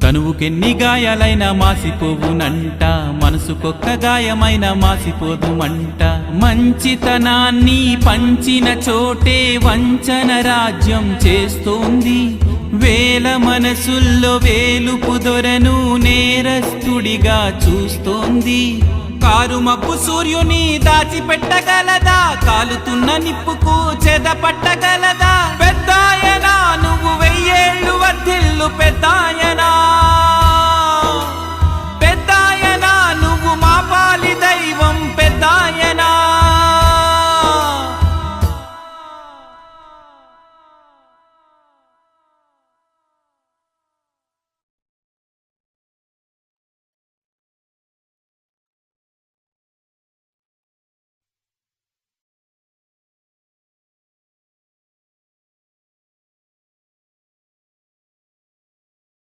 కనువుకెన్ని గాయాలైనా మాసిపోవునంట, మనసుకొక్క గాయమైన మాసిపోదుమంట. మంచితనాన్ని పంచిన చోటే వంచన రాజ్యం చేస్తోంది. వేల మనసుల్లో వేలుపు దొరను నేరస్తుడిగా చూస్తోంది. కారు మబ్బు సూర్యుని దాచిపెట్టగలదా, కాలుతున్న నిప్పుకు చెదపట్టగలదా? పెద్దాయనా నువ్వు 1000 ఏళ్ళు వర్ధిల్లు పెద్ద